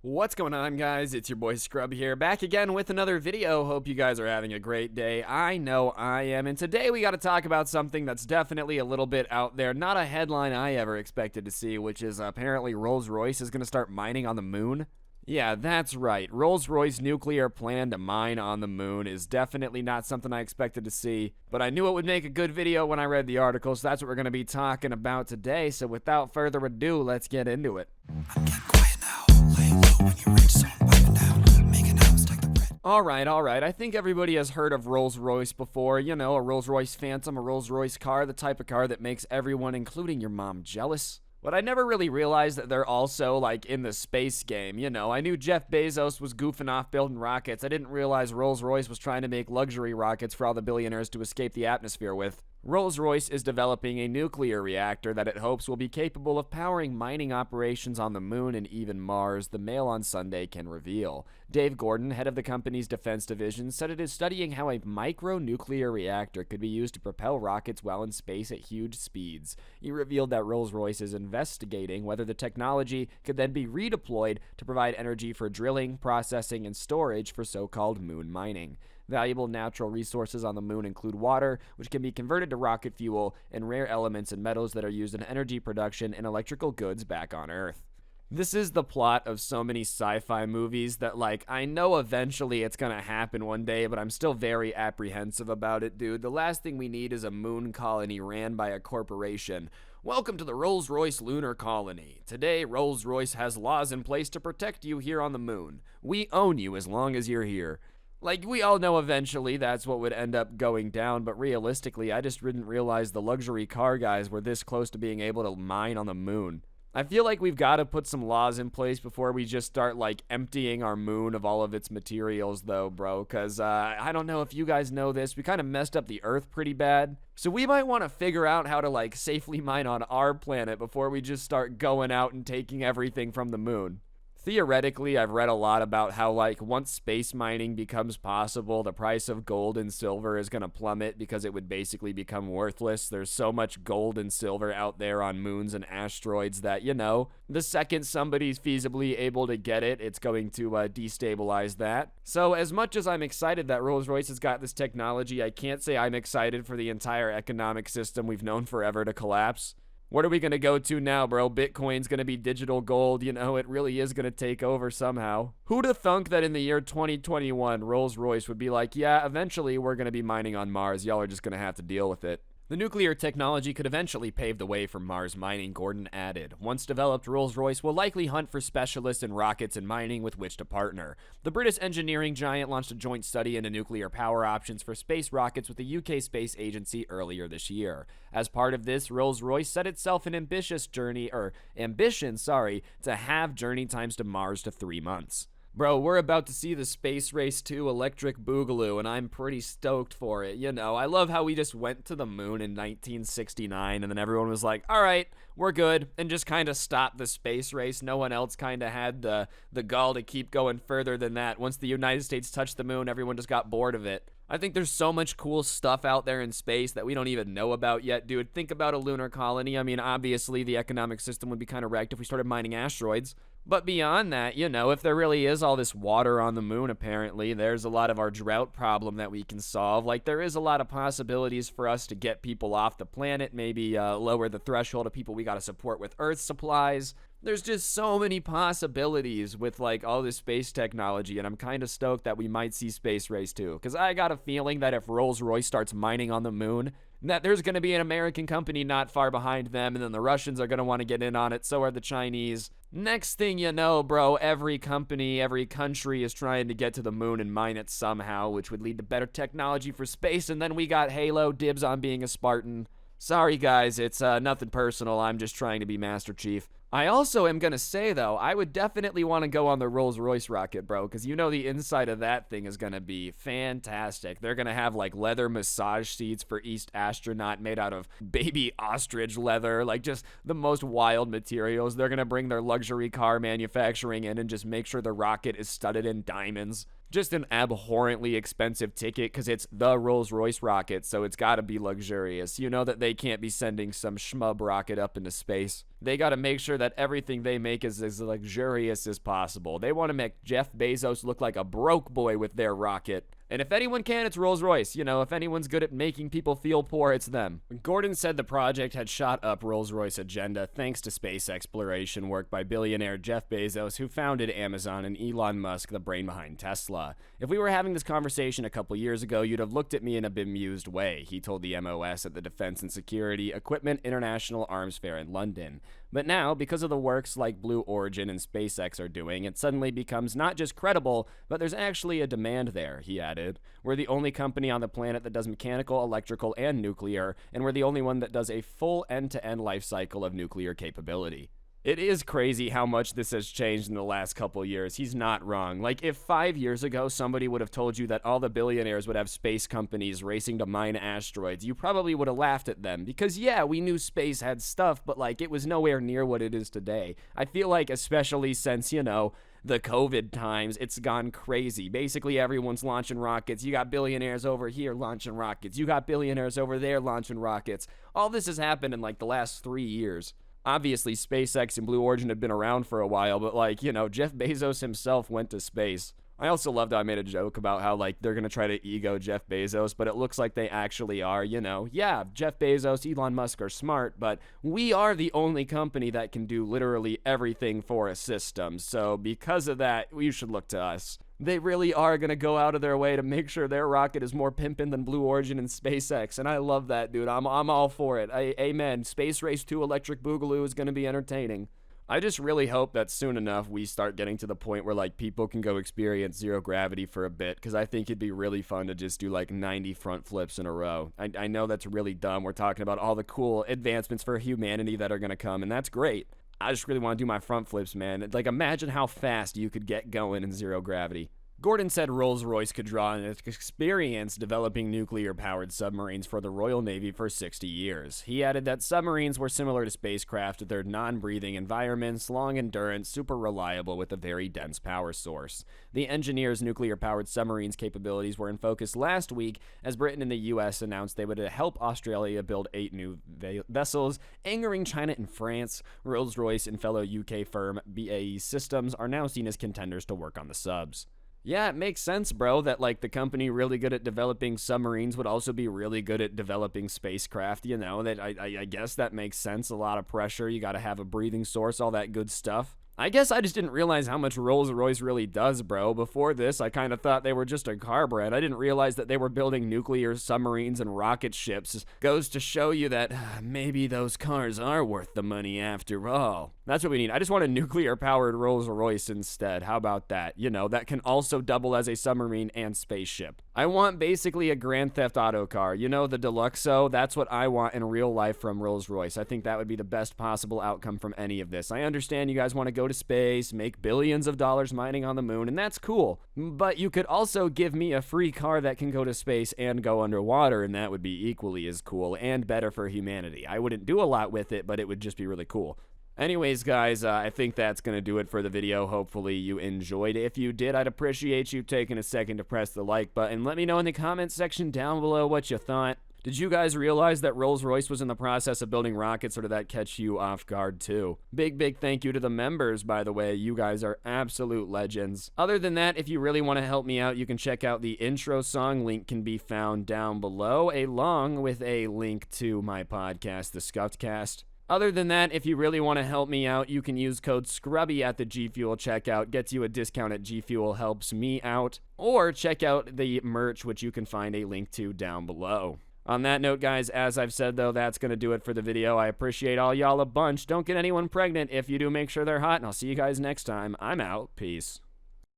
What's going on, guys? It's your boy Scrub here, back again with another video. Hope you guys are having a great day. I know I am, and today we got to talk about something that's definitely a little bit out there. Not a headline I ever expected to see, which is apparently Rolls-Royce is going to start mining on the moon. Yeah, that's right. Rolls-Royce nuclear plan to mine on the moon is definitely not something I expected to see, but I knew it would make a good video when I read the article, so that's what we're going to be talking about today. So without further ado, let's get into it. I'm getting quiet now. Lay low when you reach, so I'm piping down. Making out, stack the bread. Alright. I think everybody has heard of Rolls-Royce before. You know, a Rolls-Royce Phantom, a Rolls-Royce car, the type of car that makes everyone, including your mom, jealous. But I never really realized that they're also, like, in the space game. You know, I knew Jeff Bezos was goofing off building rockets. I didn't realize Rolls-Royce was trying to make luxury rockets for all the billionaires to escape the atmosphere with. Rolls-Royce is developing a nuclear reactor that it hopes will be capable of powering mining operations on the moon and even Mars, the Mail on Sunday can reveal. Dave Gordon, head of the company's defense division, said it is studying how a micro-nuclear reactor could be used to propel rockets while in space at huge speeds. He revealed that Rolls-Royce is investigating whether the technology could then be redeployed to provide energy for drilling, processing, and storage for so-called moon mining. Valuable natural resources on the moon include water, which can be converted to rocket fuel, and rare elements and metals that are used in energy production and electrical goods back on Earth. This is the plot of so many sci-fi movies that, like, I know eventually it's gonna happen one day, but I'm still very apprehensive about it, dude. The last thing we need is a moon colony ran by a corporation. Welcome to the Rolls-Royce Lunar Colony. Today, Rolls-Royce has laws in place to protect you here on the moon. We own you as long as you're here. Like, we all know eventually that's what would end up going down, but realistically, I just didn't realize the luxury car guys were this close to being able to mine on the moon. I feel like we've got to put some laws in place before we just start, like, emptying our moon of all of its materials, though, bro, because I don't know if you guys know this, we kind of messed up the Earth pretty bad, so we might want to figure out how to, like, safely mine on our planet before we just start going out and taking everything from the moon. Theoretically, I've read a lot about how, like, once space mining becomes possible, the price of gold and silver is going to plummet because it would basically become worthless. There's so much gold and silver out there on moons and asteroids that, you know, the second somebody's feasibly able to get it, it's going to destabilize that. So as much as I'm excited that Rolls-Royce has got this technology, I can't say I'm excited for the entire economic system we've known forever to collapse. What are we going to go to now, bro? Bitcoin's going to be digital gold. You know, it really is going to take over somehow. Who'd have thunk that in the year 2021, Rolls-Royce would be like, yeah, eventually we're going to be mining on Mars. Y'all are just going to have to deal with it. The nuclear technology could eventually pave the way for Mars mining, Gordon added. Once developed, Rolls-Royce will likely hunt for specialists in rockets and mining with which to partner. The British engineering giant launched a joint study into nuclear power options for space rockets with the UK Space Agency earlier this year. As part of this, Rolls-Royce set itself an ambition, to have journey times to Mars to 3 months. Bro, we're about to see the Space Race 2 Electric Boogaloo, and I'm pretty stoked for it. You know, I love how we just went to the moon in 1969, and then everyone was like, all right, we're good, and just kind of stopped the space race. No one else kind of had the gall to keep going further than that. Once the United States touched the moon, everyone just got bored of it. I think there's so much cool stuff out there in space that we don't even know about yet, dude. Think about a lunar colony. I mean, obviously, the economic system would be kind of wrecked if we started mining asteroids. But beyond that, you know, if there really is all this water on the moon, apparently, there's a lot of our drought problem that we can solve. Like, there is a lot of possibilities for us to get people off the planet, maybe lower the threshold of people we gotta support with Earth supplies. There's just so many possibilities with, like, all this space technology, and I'm kind of stoked that we might see Space Race 2. Because I got a feeling that if Rolls-Royce starts mining on the moon, that there's going to be an American company not far behind them, and then the Russians are going to want to get in on it, so are the Chinese. Next thing you know, bro, every company, every country is trying to get to the moon and mine it somehow, which would lead to better technology for space, and then we got Halo dibs on being a Spartan. Sorry guys, it's nothing personal, I'm just trying to be Master Chief. I also am gonna say, though, I would definitely want to go on the Rolls-Royce rocket, bro, because you know the inside of that thing is gonna be fantastic. They're gonna have, like, leather massage seats for each astronaut made out of baby ostrich leather, like, just the most wild materials. They're gonna bring their luxury car manufacturing in and just make sure the rocket is studded in diamonds. Just an abhorrently expensive ticket because it's the Rolls-Royce rocket, so it's gotta be luxurious. You know that they can't be sending some schmub rocket up into space. They got to make sure that everything they make is as luxurious as possible. They want to make Jeff Bezos look like a broke boy with their rocket. And if anyone can, it's Rolls-Royce. You know, if anyone's good at making people feel poor, it's them. Gordon said the project had shot up Rolls-Royce agenda thanks to space exploration work by billionaire Jeff Bezos, who founded Amazon, and Elon Musk, the brain behind Tesla. If we were having this conversation a couple years ago, you'd have looked at me in a bemused way, he told the MOS at the Defense and Security Equipment International Arms Fair in London. But now, because of the works like Blue Origin and SpaceX are doing, it suddenly becomes not just credible, but there's actually a demand there, he added. We're the only company on the planet that does mechanical, electrical, and nuclear, and we're the only one that does a full end-to-end life cycle of nuclear capability. It is crazy how much this has changed in the last couple years. He's not wrong. Like, if 5 years ago somebody would have told you that all the billionaires would have space companies racing to mine asteroids, you probably would have laughed at them. Because, yeah, we knew space had stuff, but, like, it was nowhere near what it is today. I feel like, especially since, you know, the COVID times, it's gone crazy. Basically, everyone's launching rockets. You got billionaires over here launching rockets. You got billionaires over there launching rockets. All this has happened in, like, the last 3 years. Obviously, SpaceX and Blue Origin have been around for a while, but, like, you know, Jeff Bezos himself went to space. I also loved how I made a joke about how, like, they're going to try to ego Jeff Bezos, but it looks like they actually are, you know. Yeah, Jeff Bezos, Elon Musk are smart, but we are the only company that can do literally everything for a system. So because of that, you should look to us. They really are going to go out of their way to make sure their rocket is more pimpin' than Blue Origin and SpaceX, and I love that, dude. I'm all for it. Amen. Space Race 2 Electric Boogaloo is going to be entertaining. I just really hope that soon enough we start getting to the point where, like, people can go experience zero gravity for a bit, because I think it'd be really fun to just do, like, 90 front flips in a row. I know that's really dumb. We're talking about all the cool advancements for humanity that are going to come, and that's great. I just really want to do my front flips, man. Like, imagine how fast you could get going in zero gravity. Gordon said Rolls-Royce could draw on its experience developing nuclear-powered submarines for the Royal Navy for 60 years. He added that submarines were similar to spacecraft with their non-breathing environments, long endurance, super reliable with a very dense power source. The engineer's nuclear-powered submarines capabilities were in focus last week as Britain and the U.S. announced they would help Australia build 8 new vessels, angering China and France. Rolls-Royce and fellow UK firm BAE Systems are now seen as contenders to work on the subs. Yeah, it makes sense, bro, that, like, the company really good at developing submarines would also be really good at developing spacecraft, you know, that I guess that makes sense. A lot of pressure, you gotta have a breathing source, all that good stuff. I guess I just didn't realize how much Rolls-Royce really does, bro. Before this, I kind of thought they were just a car brand. I didn't realize that they were building nuclear submarines and rocket ships. Goes to show you that maybe those cars are worth the money after all. That's what we need. I just want a nuclear-powered Rolls-Royce instead. How about that? You know, that can also double as a submarine and spaceship. I want basically a Grand Theft Auto car. You know, the Deluxo? That's what I want in real life from Rolls-Royce. I think that would be the best possible outcome from any of this. I understand you guys want to go to space, make billions of dollars mining on the moon, and that's cool. But you could also give me a free car that can go to space and go underwater, and that would be equally as cool and better for humanity. I wouldn't do a lot with it, but it would just be really cool. Anyways, guys, I think that's going to do it for the video. Hopefully you enjoyed. If you did, I'd appreciate you taking a second to press the like button. Let me know in the comments section down below what you thought. Did you guys realize that Rolls-Royce was in the process of building rockets, or did that catch you off guard too? Big thank you to the members, by the way. You guys are absolute legends. Other than that, if you really want to help me out, you can check out the intro song. Link can be found down below, along with a link to my podcast, The Scuffed Cast. Other than that, if you really want to help me out, you can use code SCRUBBY at the G Fuel checkout. Gets you a discount at G Fuel, helps me out. Or check out the merch, which you can find a link to down below. On that note, guys, as I've said, though, that's going to do it for the video. I appreciate all y'all a bunch. Don't get anyone pregnant. If you do, make sure they're hot, and I'll see you guys next time. I'm out. Peace.